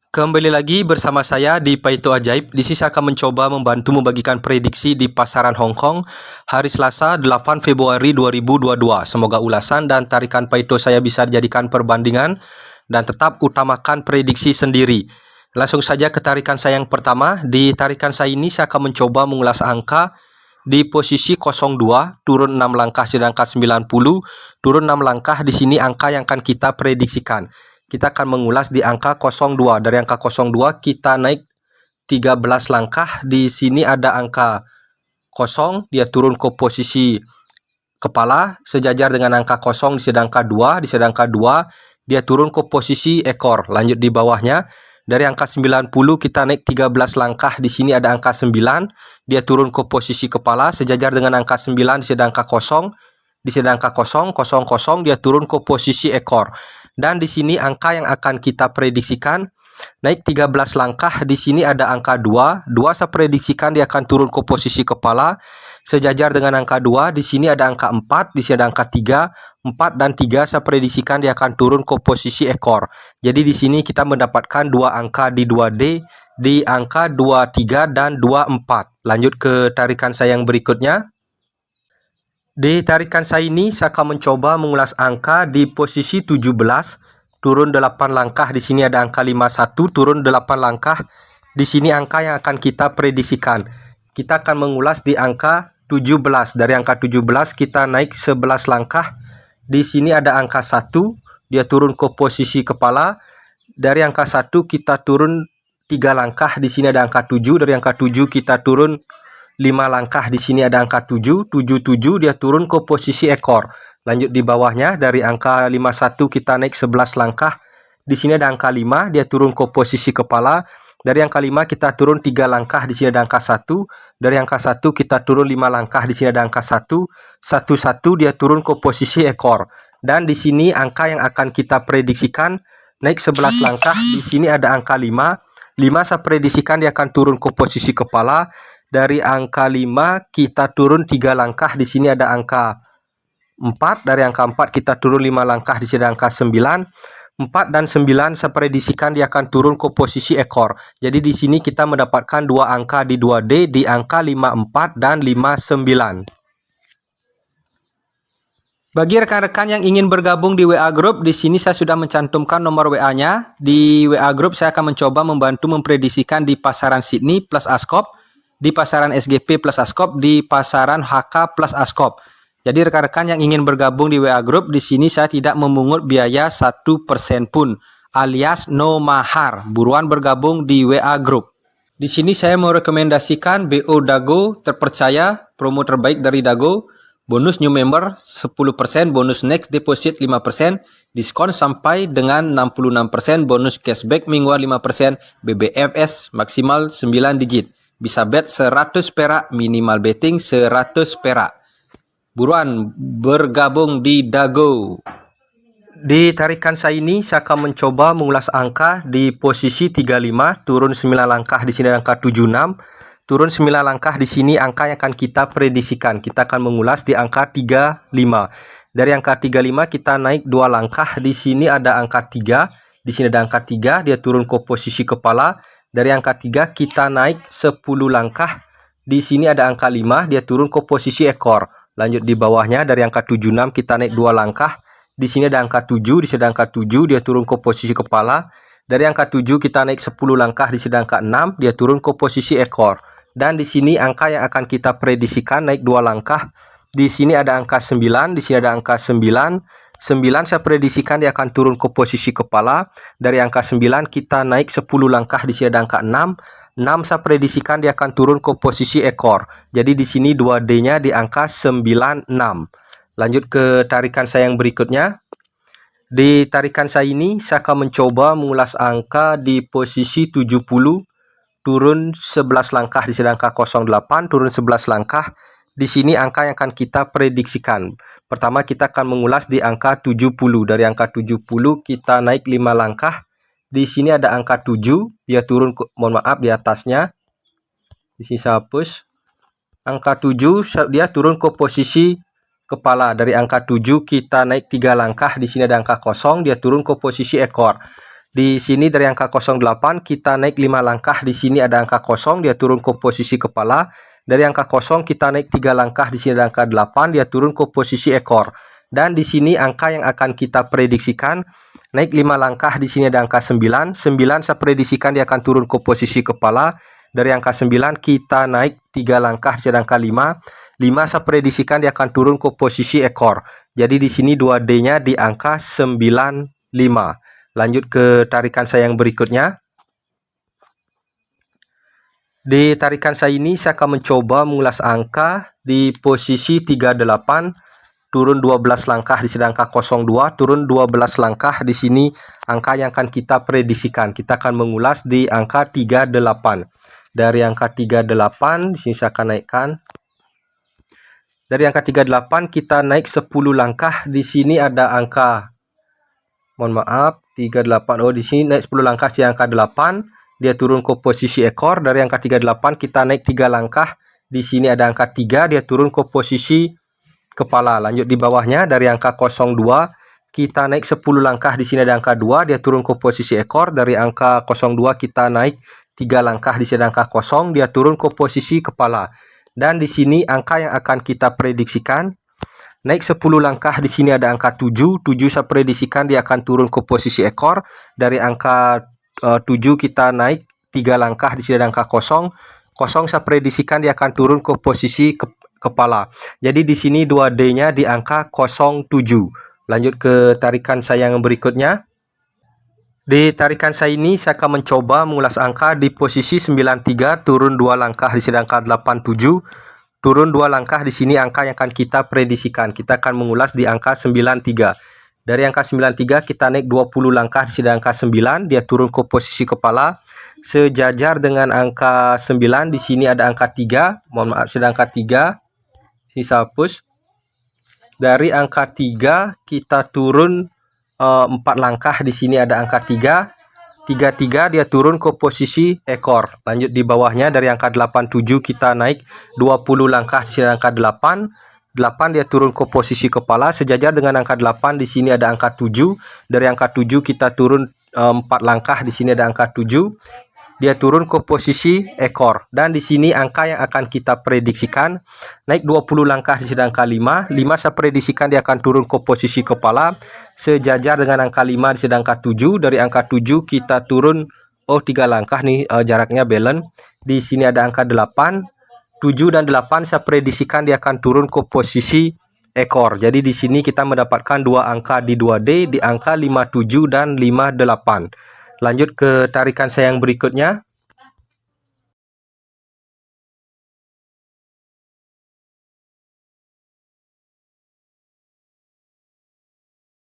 Kembali lagi bersama saya di Paito Ajaib. Di sini saya akan mencoba membantu membagikan prediksi di pasaran Hong Kong hari Selasa 8 Februari 2022. Semoga ulasan dan tarikan Paito saya bisa dijadikan perbandingan dan tetap utamakan prediksi sendiri. Langsung saja ke tarikan saya yang pertama. Di tarikan saya ini saya akan mencoba mengulas angka di posisi 02 turun 6 langkah sedangkan 90 turun 6 langkah. Di sini angka yang akan kita prediksikan. Kita akan mengulas di angka 02. Dari angka 02 kita naik 13 langkah. Di sini ada angka 0, dia turun ke posisi kepala sejajar dengan angka 0 di sini angka 2, di sini angka 2 dia turun ke posisi ekor. Lanjut di bawahnya dari angka 90 kita naik 13 langkah. Di sini ada angka 9, dia turun ke posisi kepala sejajar dengan angka 9 di sini angka 0. Di sini angka 0, 0, 0 dia turun ke posisi ekor. Dan di sini angka yang akan kita prediksikan naik 13 langkah. Di sini ada angka 2. 2 saya prediksikan dia akan turun ke posisi kepala sejajar dengan angka 2. Di sini ada angka 4, di sini ada angka 3. 4 dan 3 saya prediksikan dia akan turun ke posisi ekor. Jadi di sini kita mendapatkan dua angka di 2D di angka 23 dan 24. Lanjut ke tarikan saya yang berikutnya. Di tarikan saya ini saya akan mencoba mengulas angka di posisi 17 turun 8 langkah. Di sini ada angka 51 turun 8 langkah. Di sini angka yang akan kita prediksikan. Kita akan mengulas di angka 17. Dari angka 17 kita naik 11 langkah. Di sini ada angka 1, dia turun ke posisi kepala. Dari angka 1 kita turun 3 langkah. Di sini ada angka 7. Dari angka 7 kita turun 5 langkah. Di sini ada angka 7, 77 dia turun ke posisi ekor. Lanjut di bawahnya dari angka 51 kita naik 11 langkah. Di sini ada angka 5, dia turun ke posisi kepala. Dari angka 5 kita turun 3 langkah. Di sini ada angka 1. Dari angka 1 kita turun 5 langkah. Di sini ada angka 1. 11 dia turun ke posisi ekor. Dan di sini angka yang akan kita prediksikan naik 11 langkah. Di sini ada angka 5. 5 saya prediksikan dia akan turun ke posisi kepala. Dari angka 5 kita turun 3 langkah. Di sini ada angka 4. Dari angka 4 kita turun 5 langkah. Di sini ada angka 9. 4 dan 9 saya prediksikan dia akan turun ke posisi ekor. Jadi di sini kita mendapatkan dua angka di 2D di angka 54 dan 59. Bagi rekan-rekan yang ingin bergabung di WA Group, di sini saya sudah mencantumkan nomor WA-nya. Di WA Group saya akan mencoba membantu memprediksikan di pasaran Sydney plus Askop, di pasaran SGP plus Askop, di pasaran HK plus Askop. Jadi rekan-rekan yang ingin bergabung di WA Group, di sini saya tidak memungut biaya 1% pun, alias no mahar. Buruan bergabung di WA Group. Di sini saya merekomendasikan BO Dago terpercaya, promo terbaik dari Dago. Bonus new member 10%, bonus next deposit 5%, diskon sampai dengan 66%, bonus cashback mingguan 5%, BBFS maksimal 9 digit. Bisa bet 100 perak, minimal betting 100 perak. Buruan bergabung di Dago. Di tarikan saya ini saya akan mencoba mengulas angka di posisi 35 turun 9 langkah. Di sini angka 76 turun 9 langkah. Di sini angka yang akan kita prediksikan. Kita akan mengulas di angka 35. Dari angka 35 kita naik 2 langkah. Di sini ada angka 3. Di sini ada angka 3, dia turun ke posisi kepala. Dari angka 3 kita naik 10 langkah. Di sini ada angka 5, dia turun ke posisi ekor. Lanjut di bawahnya dari angka 76 kita naik 2 langkah. Di sini ada angka 7, di sini ada angka 7, dia turun ke posisi kepala. Dari angka 7 kita naik 10 langkah. Di sini ada angka 6, dia turun ke posisi ekor. Dan di sini angka yang akan kita prediksikan naik 2 langkah. Di sini ada angka 9, di sini ada angka 9. 9 saya prediksikan dia akan turun ke posisi kepala. Dari angka 9 kita naik 10 langkah. Di sini ada angka 6. 6 saya prediksikan dia akan turun ke posisi ekor. Jadi di sini 2D-nya di angka 96. Lanjut ke tarikan saya yang berikutnya. Di tarikan saya ini saya akan mencoba mengulas angka di posisi 70 turun 11 langkah. Di sini angka 08 turun 11 langkah. Di sini angka yang akan kita prediksikan. Pertama kita akan mengulas di angka 70. Dari angka 70 kita naik 5 langkah. Di sini ada angka 7, dia turun ke, mohon maaf di atasnya. Di sini saya hapus. Angka 7 dia turun ke posisi kepala. Dari angka 7 kita naik 3 langkah. Di sini ada angka 0, dia turun ke posisi ekor. Di sini dari angka 08 kita naik 5 langkah, di sini ada angka 0, dia turun ke posisi kepala. Dari angka 0 kita naik 3 langkah, di sini ada angka 8, dia turun ke posisi ekor. Dan di sini angka yang akan kita prediksikan naik 5 langkah, di sini ada angka 9. 9 saya prediksikan dia akan turun ke posisi kepala. Dari angka 9 kita naik 3 langkah, di sini ada angka 5. 5 saya prediksikan dia akan turun ke posisi ekor. Jadi di sini 2D-nya di angka 95. Lanjut ke tarikan saya yang berikutnya. Di tarikan saya ini saya akan mencoba mengulas angka di posisi 38, turun 12 langkah, di sini angka 02, turun 12 langkah, di sini angka yang akan kita prediksikan. Kita akan mengulas di angka 38. Dari angka 38 di sini saya akan naikkan. Dari angka 38 kita naik 10 langkah, di sini ada angka 38. Oh, di sini naik 10 langkah, di angka 8. Dia turun ke posisi ekor. Dari angka 38 kita naik 3 langkah. Di sini ada angka 3, dia turun ke posisi kepala. Lanjut di bawahnya dari angka 02 kita naik 10 langkah. Di sini ada angka 2, dia turun ke posisi ekor. Dari angka 02 kita naik 3 langkah. Di sini ada angka 0, dia turun ke posisi kepala. Dan di sini angka yang akan kita prediksikan naik 10 langkah, di sini ada angka 7. 7 saya prediksikan dia akan turun ke posisi ekor. Dari angka 7 kita naik 3 langkah, di sini ada angka 0. 0 saya prediksikan dia akan turun ke posisi kepala. Jadi di sini 2D-nya di angka 07. Lanjut ke tarikan saya yang berikutnya. Di tarikan saya ini saya akan mencoba mengulas angka di posisi 93, turun 2 langkah, di sini angka 87. Turun 2 langkah, di sini angka yang akan kita prediksikan. Kita akan mengulas di angka 93. Dari angka 93 kita naik 20 langkah, di sini angka 9, dia turun ke posisi kepala. Sejajar dengan angka 9, di sini ada angka 3. Mohon maaf, sudah angka 3. Sisa hapus. Dari angka 3 kita turun 4 langkah, di sini ada angka 3. 33 dia turun ke posisi ekor. Lanjut di bawahnya dari angka 87 kita naik 20 langkah, di sini angka 8. 8 dia turun ke posisi kepala. Sejajar dengan angka 8, di sini ada angka 7. Dari angka 7 kita turun 4 langkah, di sini ada angka 7. Dia turun ke posisi ekor. Dan di sini angka yang akan kita prediksikan naik 20 langkah, di sini angka 5. 5 saya prediksikan dia akan turun ke posisi kepala. Sejajar dengan angka 5, di sini angka 7. Dari angka 7 kita turun 3 langkah nih, jaraknya balance. Di sini ada angka 8. 7 dan 8 saya prediksikan dia akan turun ke posisi ekor. Jadi di sini kita mendapatkan 2 angka di 2D di angka 57 dan 58. Lanjut ke tarikan saya yang berikutnya.